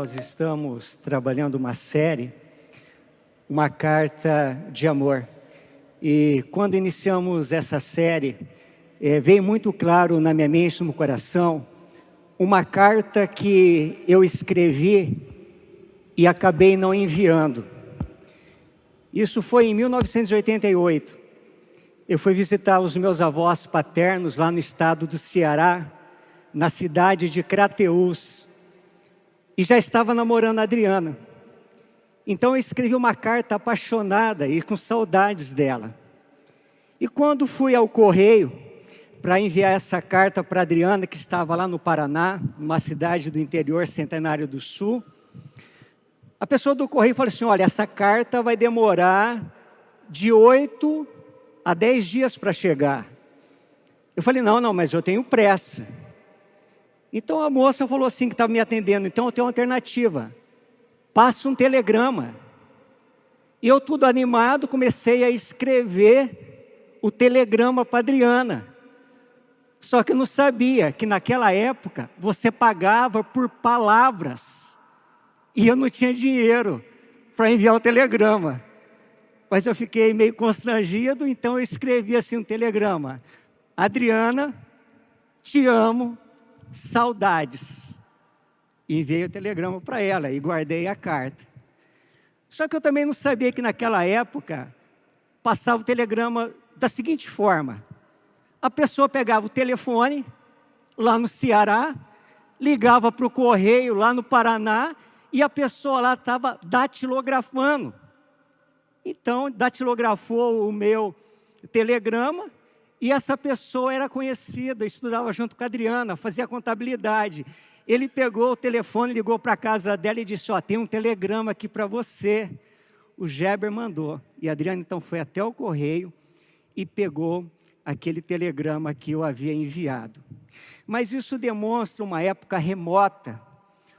nós estamos trabalhando uma série, uma carta de amor. E quando iniciamos essa série, veio muito claro na minha mente, no meu coração, uma carta que eu escrevi e acabei não enviando. Isso foi em 1988. Eu fui visitar os meus avós paternos lá no estado do Ceará, na cidade de Crateús, e já estava namorando a Adriana. Então eu escrevi uma carta apaixonada e com saudades dela. E quando fui ao correio para enviar essa carta para a Adriana, que estava lá no Paraná, numa cidade do interior, Centenário do Sul, a pessoa do correio falou assim: olha, essa carta vai demorar de 8 a 10 dias para chegar. Eu falei, não, mas eu tenho pressa. Então a moça falou assim, que estava me atendendo, então eu tenho uma alternativa, passa um telegrama. E eu, tudo animado, comecei a escrever o telegrama para a Adriana. Só que eu não sabia que naquela época você pagava por palavras. E eu não tinha dinheiro para enviar o telegrama. Mas eu fiquei meio constrangido, então eu escrevi assim um telegrama: Adriana, te amo, saudades. E enviei o telegrama para ela e guardei a carta. Só que eu também não sabia que naquela época passava o telegrama da seguinte forma: a pessoa pegava o telefone lá no Ceará, ligava para o correio lá no Paraná e a pessoa lá estava datilografando. Então, datilografou o meu telegrama e essa pessoa era conhecida, estudava junto com a Adriana, fazia contabilidade. Ele pegou o telefone, ligou para a casa dela e disse: ó, tem um telegrama aqui para você. O Geber mandou. E a Adriana então foi até o correio e pegou aquele telegrama que eu havia enviado. Mas isso demonstra uma época remota,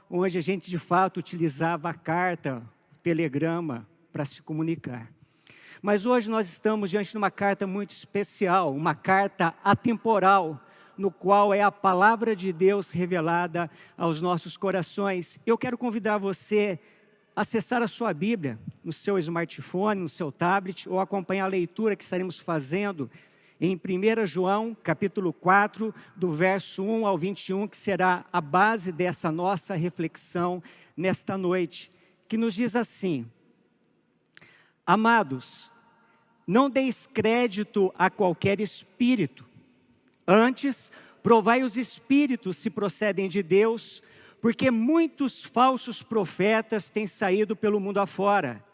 onde a gente de fato utilizava a carta, o telegrama, para se comunicar. Mas hoje nós estamos diante de uma carta muito especial, uma carta atemporal, no qual é a palavra de Deus revelada aos nossos corações. Eu quero convidar você a acessar a sua Bíblia, no seu smartphone, no seu tablet, ou acompanhar a leitura que estaremos fazendo em 1 João, capítulo 4, do verso 1 ao 21, que será a base dessa nossa reflexão nesta noite, que nos diz assim: amados, não deis crédito a qualquer espírito. Antes, provai os espíritos se procedem de Deus, porque muitos falsos profetas têm saído pelo mundo afora.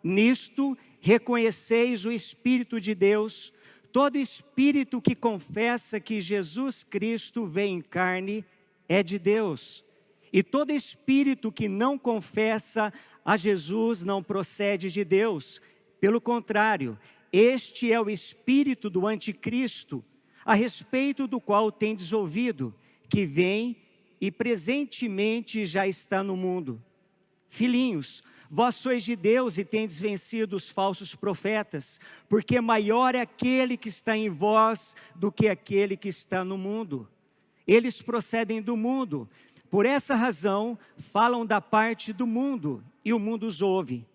Nisto, reconheceis o Espírito de Deus. Todo espírito que confessa que Jesus Cristo veio em carne é de Deus. E todo espírito que não confessa a Jesus não procede de Deus. Pelo contrário, este é o espírito do anticristo, a respeito do qual tendes ouvido, que vem e presentemente já está no mundo. Filhinhos, vós sois de Deus e tendes vencido os falsos profetas, porque maior é aquele que está em vós do que aquele que está no mundo. Eles procedem do mundo, por essa razão falam da parte do mundo, e o mundo os ouve.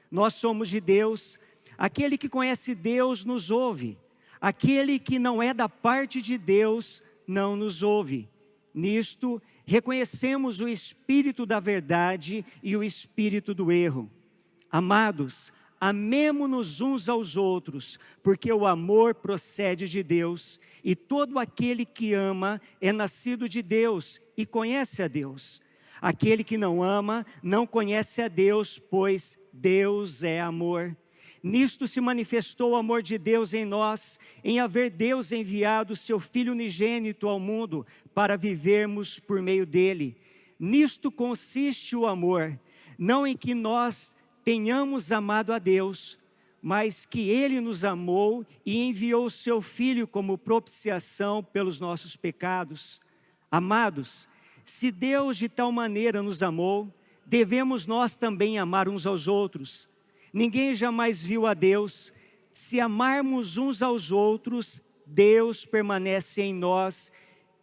Nós somos de Deus, aquele que conhece Deus nos ouve, aquele que não é da parte de Deus não nos ouve. Nisto, reconhecemos o espírito da verdade e o espírito do erro. Amados, amemo-nos uns aos outros, porque o amor procede de Deus, e todo aquele que ama é nascido de Deus e conhece a Deus. Aquele que não ama não conhece a Deus, pois Deus é amor. Nisto se manifestou o amor de Deus em nós, em haver Deus enviado o seu Filho unigênito ao mundo, para vivermos por meio dele. Nisto consiste o amor, não em que nós tenhamos amado a Deus, mas que Ele nos amou e enviou o seu Filho como propiciação pelos nossos pecados. Amados, se Deus de tal maneira nos amou, devemos nós também amar uns aos outros. Ninguém jamais viu a Deus. Se amarmos uns aos outros, Deus permanece em nós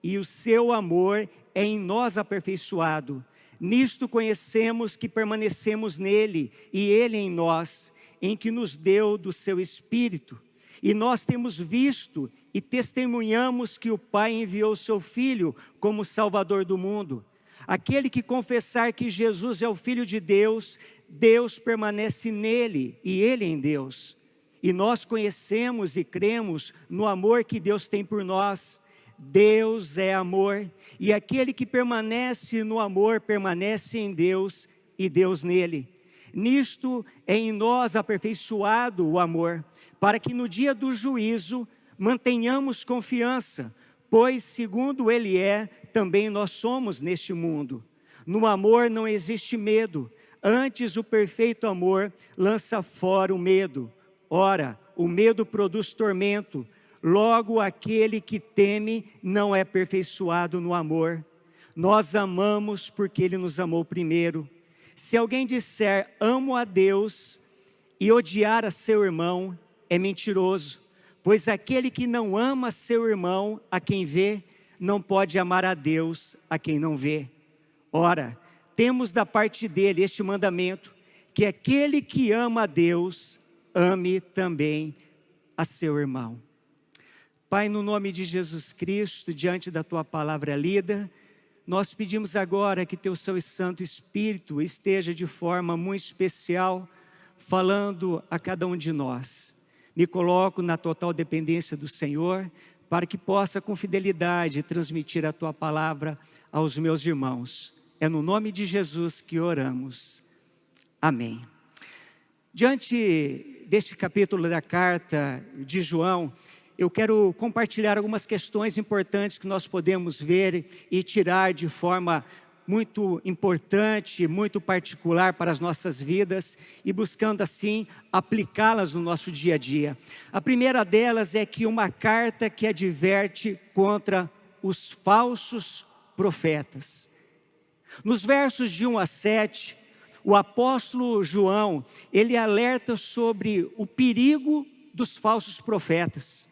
e o seu amor é em nós aperfeiçoado. Nisto conhecemos que permanecemos nele e ele em nós, em que nos deu do seu Espírito. E nós temos visto e testemunhamos que o Pai enviou o seu Filho como Salvador do mundo. Aquele que confessar que Jesus é o Filho de Deus, Deus permanece nele e ele em Deus. E nós conhecemos e cremos no amor que Deus tem por nós. Deus é amor, e aquele que permanece no amor, permanece em Deus e Deus nele. Nisto é em nós aperfeiçoado o amor, para que no dia do juízo mantenhamos confiança, pois segundo Ele é, também nós somos neste mundo. No amor não existe medo, antes o perfeito amor lança fora o medo. Ora, o medo produz tormento, logo aquele que teme não é aperfeiçoado no amor. Nós amamos porque Ele nos amou primeiro. Se alguém disser amo a Deus e odiar a seu irmão, é mentiroso, pois aquele que não ama seu irmão a quem vê, não pode amar a Deus a quem não vê. Ora, temos da parte dele este mandamento, que aquele que ama a Deus, ame também a seu irmão. Pai, no nome de Jesus Cristo, diante da Tua palavra lida, nós pedimos agora que Teu Santo Espírito esteja de forma muito especial, falando a cada um de nós. Me coloco na total dependência do Senhor, para que possa com fidelidade transmitir a Tua palavra aos meus irmãos. É no nome de Jesus que oramos. Amém. Diante deste capítulo da carta de João, eu quero compartilhar algumas questões importantes que nós podemos ver e tirar de forma muito importante, muito particular para as nossas vidas e buscando assim aplicá-las no nosso dia a dia. A primeira delas é que uma carta que adverte contra os falsos profetas. Nos versos de 1 a 7, o apóstolo João, ele alerta sobre o perigo dos falsos profetas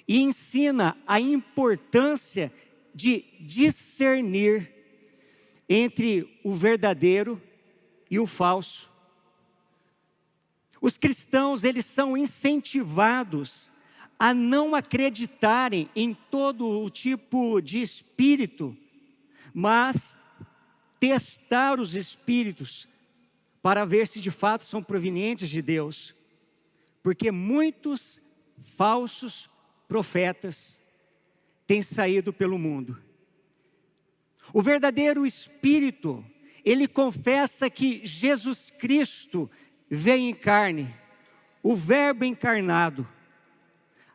e ensina a importância de discernir entre o verdadeiro e o falso. Os cristãos, eles são incentivados a não acreditarem em todo o tipo de espírito, mas testar os espíritos para ver se de fato são provenientes de Deus, porque muitos falsos profetas têm saído pelo mundo. O verdadeiro espírito, ele confessa que Jesus Cristo veio em carne, o verbo encarnado.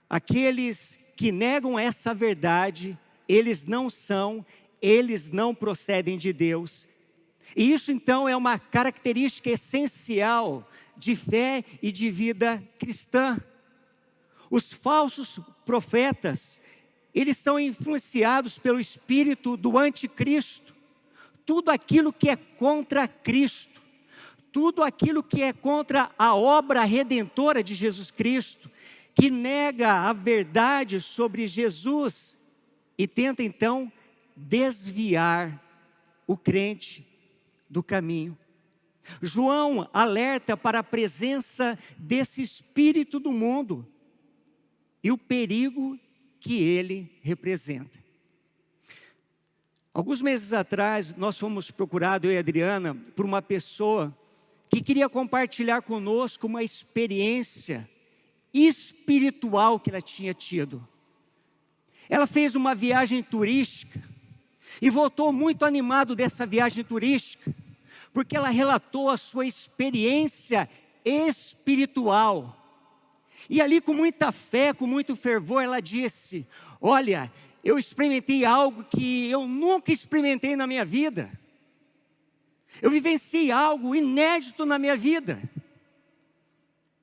Aqueles que negam essa verdade, eles não procedem de Deus. E isso então é uma característica essencial de fé e de vida cristã. Os falsos profetas, eles são influenciados pelo espírito do anticristo. Tudo aquilo que é contra Cristo, tudo aquilo que é contra a obra redentora de Jesus Cristo, que nega a verdade sobre Jesus e tenta então desviar o crente do caminho. João alerta para a presença desse espírito do mundo e o perigo que ele representa. Alguns meses atrás, nós fomos procurados, eu e a Adriana, por uma pessoa que queria compartilhar conosco uma experiência espiritual que ela tinha tido. Ela fez uma viagem turística e voltou muito animado dessa viagem turística, porque ela relatou a sua experiência espiritual. E ali com muita fé, com muito fervor, ela disse: olha, eu experimentei algo que eu nunca experimentei na minha vida. Eu vivenciei algo inédito na minha vida.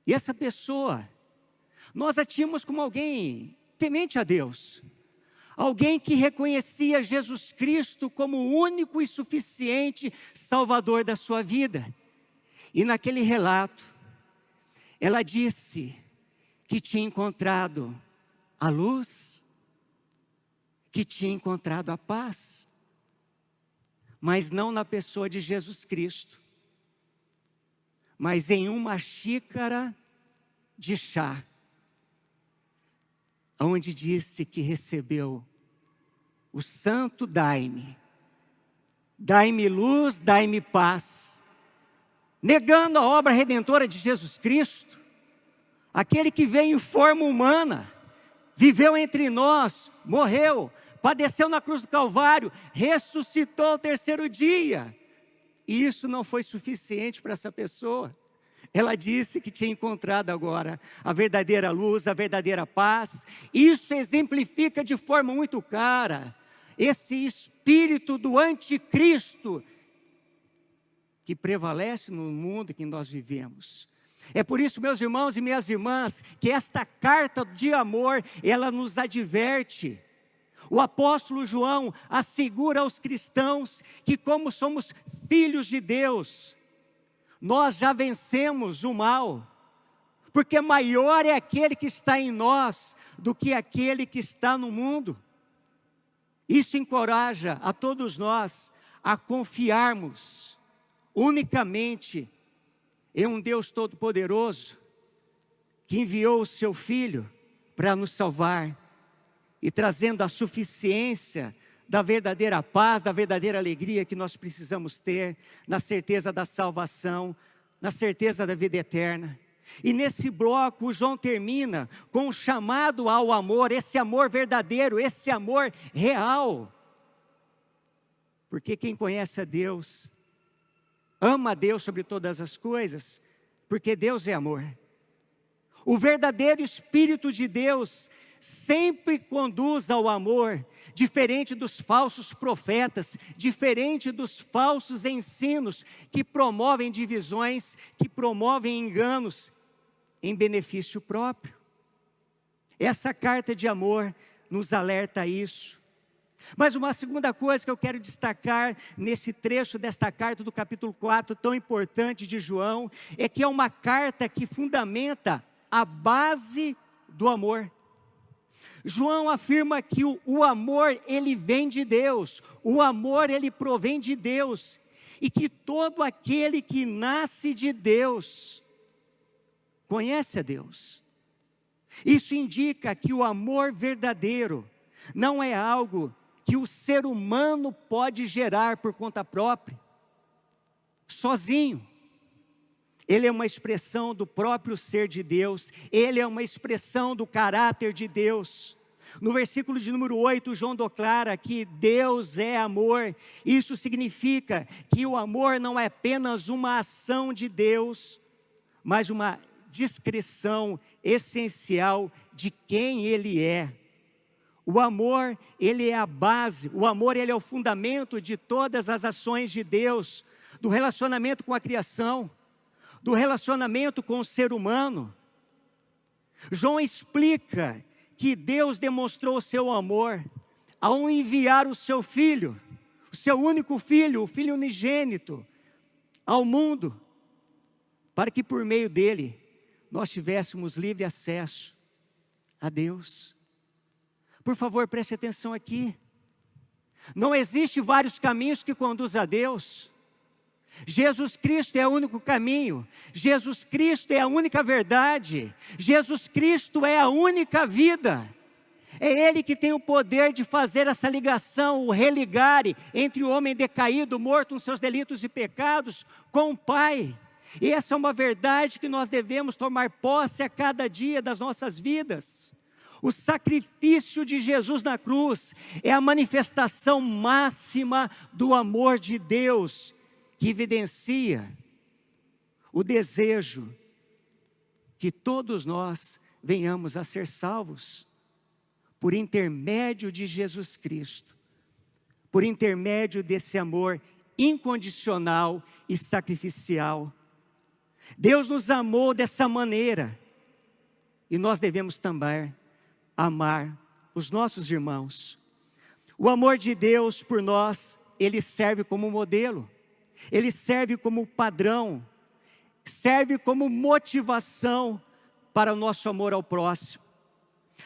E essa pessoa, nós a tínhamos como alguém temente a Deus. Alguém que reconhecia Jesus Cristo como o único e suficiente Salvador da sua vida. E naquele relato, ela disse que tinha encontrado a luz, que tinha encontrado a paz. mas não na pessoa de Jesus Cristo, mas em uma xícara de chá, onde disse que recebeu o santo dai-me luz, dai-me paz, negando a obra redentora de Jesus Cristo, aquele que veio em forma humana, viveu entre nós, morreu, padeceu na cruz do Calvário, ressuscitou ao terceiro dia. E isso não foi suficiente para essa pessoa. Ela disse que tinha encontrado agora a verdadeira luz, a verdadeira paz. Isso exemplifica de forma muito clara esse espírito do anticristo que prevalece no mundo em que nós vivemos. É por isso, meus irmãos e minhas irmãs, que esta carta de amor, ela nos adverte. O apóstolo João assegura aos cristãos que, como somos filhos de Deus, nós já vencemos o mal, porque maior é aquele que está em nós do que aquele que está no mundo. Isso encoraja a todos nós a confiarmos unicamente em um Deus Todo-Poderoso, que enviou o seu Filho para nos salvar, e trazendo a suficiência da verdadeira paz, da verdadeira alegria que nós precisamos ter, na certeza da salvação, na certeza da vida eterna. E nesse bloco, o João termina com um chamado ao amor, esse amor verdadeiro, esse amor real. Porque quem conhece a Deus, ama a Deus sobre todas as coisas, porque Deus é amor. O verdadeiro Espírito de Deus sempre conduz ao amor, diferente dos falsos profetas, diferente dos falsos ensinos que promovem divisões, que promovem enganos em benefício próprio. Essa carta de amor nos alerta a isso. Mas uma segunda coisa que eu quero destacar nesse trecho desta carta do capítulo 4, tão importante de João, é que é uma carta que fundamenta a base do amor. João afirma que o amor, ele vem de Deus, o amor, ele provém de Deus, e que todo aquele que nasce de Deus, conhece a Deus. Isso indica que o amor verdadeiro não é algo que o ser humano pode gerar por conta própria, sozinho. Ele é uma expressão do próprio ser de Deus, ele é uma expressão do caráter de Deus. No versículo de número 8, João declara que Deus é amor. Isso significa que o amor não é apenas uma ação de Deus, mas uma descrição essencial de quem Ele é. O amor, ele é a base, o amor, ele é o fundamento de todas as ações de Deus, do relacionamento com a criação, do relacionamento com o ser humano. João explica que Deus demonstrou o seu amor ao enviar o seu Filho, o seu único Filho, o Filho unigênito, ao mundo, para que por meio dele nós tivéssemos livre acesso a Deus. Por favor, preste atenção aqui. Não existe vários caminhos que conduzem a Deus. Jesus Cristo é o único caminho. Jesus Cristo é a única verdade. Jesus Cristo é a única vida. É Ele que tem o poder de fazer essa ligação, o religare entre o homem decaído, morto nos seus delitos e pecados, com o Pai. E essa é uma verdade que nós devemos tomar posse a cada dia das nossas vidas. O sacrifício de Jesus na cruz é a manifestação máxima do amor de Deus, que evidencia o desejo que todos nós venhamos a ser salvos por intermédio de Jesus Cristo, por intermédio desse amor incondicional e sacrificial. Deus nos amou dessa maneira e nós devemos também amar os nossos irmãos. O amor de Deus por nós, ele serve como modelo, ele serve como padrão, serve como motivação para o nosso amor ao próximo.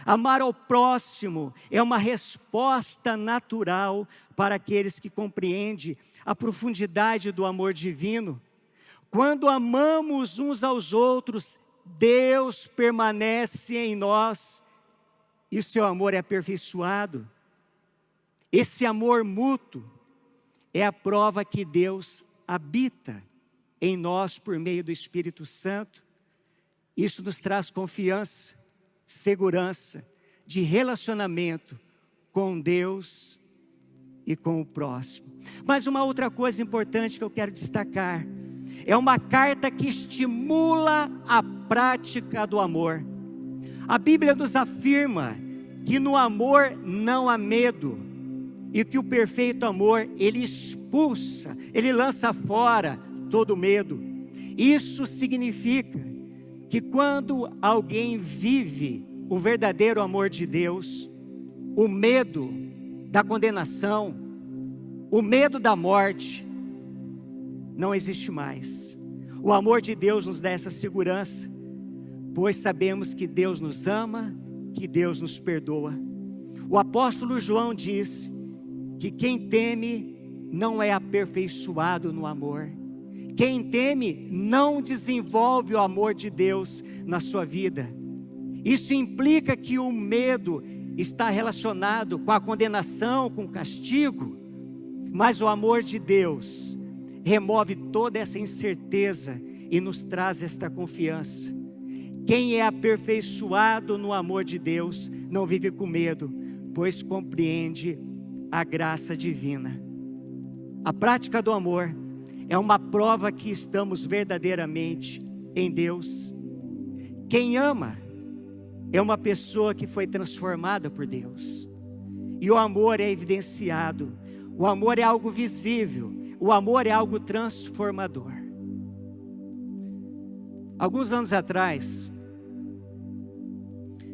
Amar ao próximo é uma resposta natural para aqueles que compreendem a profundidade do amor divino. Quando amamos uns aos outros, Deus permanece em nós e o seu amor é aperfeiçoado. Esse amor mútuo é a prova que Deus habita em nós por meio do Espírito Santo. Isso nos traz confiança, segurança de relacionamento com Deus e com o próximo. Mas uma outra coisa importante que eu quero destacar, é uma carta que estimula a prática do amor. A Bíblia nos afirma que no amor não há medo, e que o perfeito amor, ele expulsa, ele lança fora todo medo. Isso significa que quando alguém vive o verdadeiro amor de Deus, o medo da condenação, o medo da morte, não existe mais. O amor de Deus nos dá essa segurança, pois sabemos que Deus nos ama, que Deus nos perdoa. O apóstolo João diz que quem teme não é aperfeiçoado no amor. Quem teme não desenvolve o amor de Deus na sua vida. Isso implica que o medo está relacionado com a condenação, com o castigo, mas o amor de Deus remove toda essa incerteza e nos traz esta confiança. Quem é aperfeiçoado no amor de Deus não vive com medo, pois compreende a graça divina. A prática do amor é uma prova que estamos verdadeiramente em Deus. Quem ama é uma pessoa que foi transformada por Deus. E o amor é evidenciado. O amor é algo visível. O amor é algo transformador. Alguns anos atrás,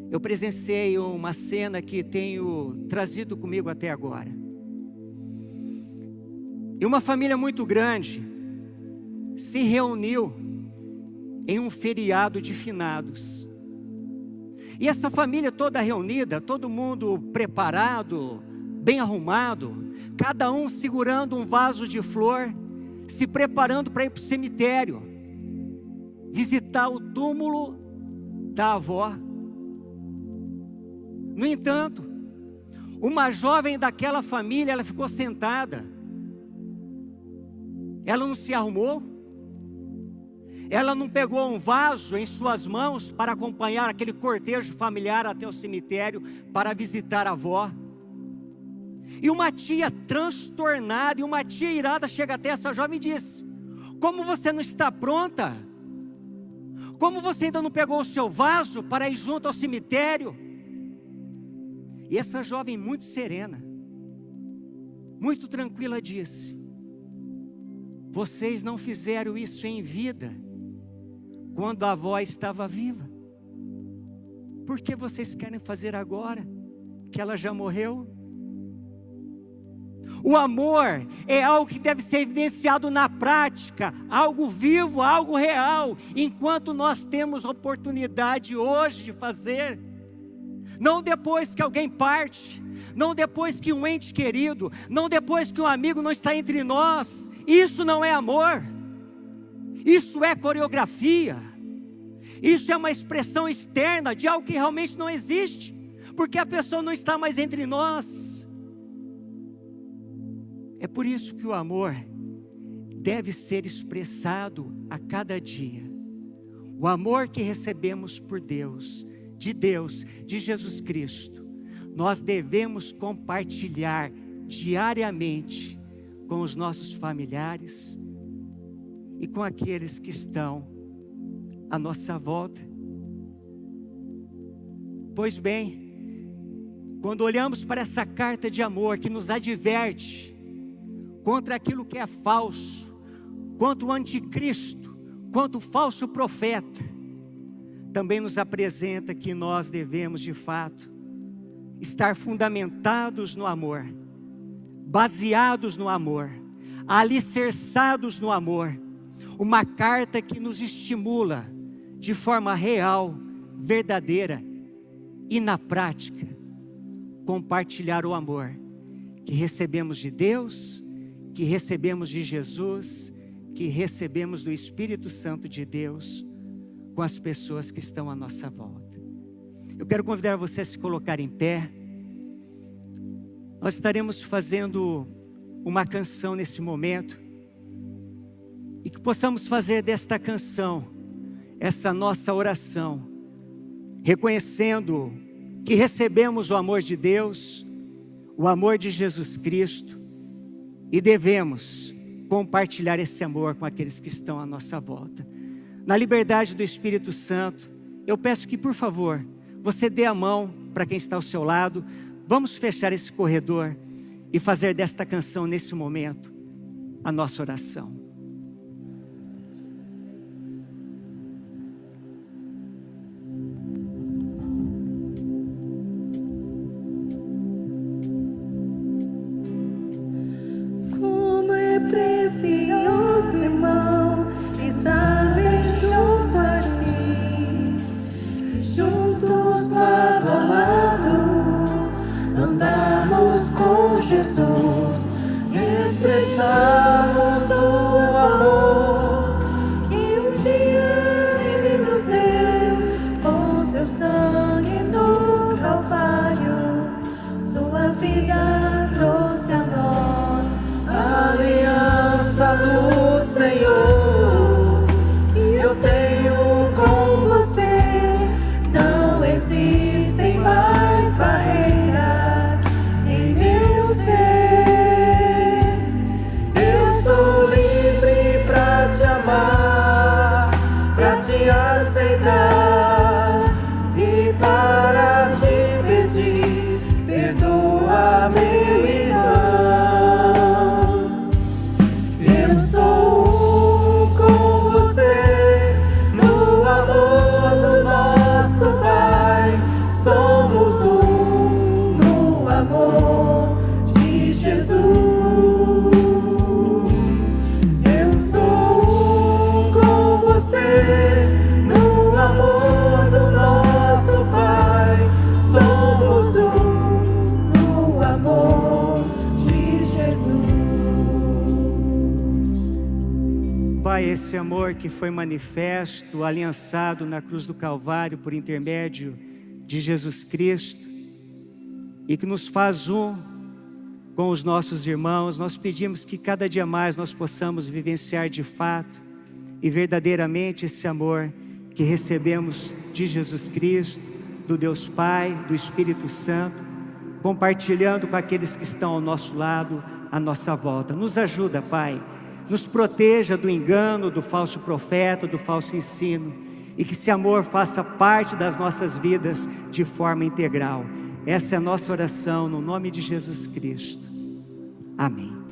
eu presenciei uma cena que tenho trazido comigo até agora. E uma família muito grande se reuniu em um feriado de finados. E essa família toda reunida, todo mundo preparado, bem arrumado, cada um segurando um vaso de flor, se preparando para ir para o cemitério, visitar o túmulo da avó. No entanto, uma jovem daquela família, ela ficou sentada. Ela não se arrumou. Ela não pegou um vaso em suas mãos para acompanhar aquele cortejo familiar até o cemitério para visitar a avó. E uma tia transtornada e uma tia irada chega até essa jovem e diz: como você não está pronta? Como você ainda não pegou o seu vaso para ir junto ao cemitério? E essa jovem muito serena, muito tranquila disse: vocês não fizeram isso em vida, quando a avó estava viva. Por que vocês querem fazer agora, que ela já morreu? O amor é algo que deve ser evidenciado na prática, algo vivo, algo real, enquanto nós temos oportunidade hoje de fazer. Não depois que alguém parte, não depois que um ente querido, não depois que um amigo não está entre nós. Isso não é amor, isso é coreografia, isso é uma expressão externa de algo que realmente não existe, porque a pessoa não está mais entre nós. É por isso que o amor deve ser expressado a cada dia. O amor que recebemos por Deus, de Jesus Cristo, nós devemos compartilhar diariamente com os nossos familiares e com aqueles que estão à nossa volta. Pois bem, quando olhamos para essa carta de amor que nos adverte contra aquilo que é falso, contra o anticristo, contra o falso profeta, também nos apresenta que nós devemos de fato estar fundamentados no amor, baseados no amor, alicerçados no amor. Uma carta que nos estimula de forma real, verdadeira e na prática compartilhar o amor que recebemos de Deus, que recebemos de Jesus, que recebemos do Espírito Santo de Deus com as pessoas que estão à nossa volta. Eu quero convidar você a se colocar em pé. Nós estaremos fazendo uma canção nesse momento e que possamos fazer desta canção essa nossa oração, reconhecendo que recebemos o amor de Deus, o amor de Jesus Cristo, e devemos compartilhar esse amor com aqueles que estão à nossa volta. Na liberdade do Espírito Santo, eu peço que, por favor, você dê a mão para quem está ao seu lado. Vamos fechar esse corredor e fazer desta canção, nesse momento, a nossa oração. Precioso irmão, estar bem junto a ti, juntos lado a lado, andamos com Jesus, expressamos o amor que um dia Ele nos deu, com seu sangue no Calvário, sua vida trouxe a nós. Aliança do Senhor que eu tenho com você, não existem mais barreiras em meu ser. Eu sou livre pra te amar, pra te aceitar e para te pedir, perdoa meu irmão. Pai, esse amor que foi manifesto, aliançado na cruz do Calvário por intermédio de Jesus Cristo e que nos faz um com os nossos irmãos, nós pedimos que cada dia mais nós possamos vivenciar de fato e verdadeiramente esse amor que recebemos de Jesus Cristo, do Deus Pai, do Espírito Santo, compartilhando com aqueles que estão ao nosso lado, à nossa volta. Nos ajuda, Pai. Nos proteja do engano, do falso profeta, do falso ensino, e que esse amor faça parte das nossas vidas de forma integral. Essa é a nossa oração no nome de Jesus Cristo. Amém.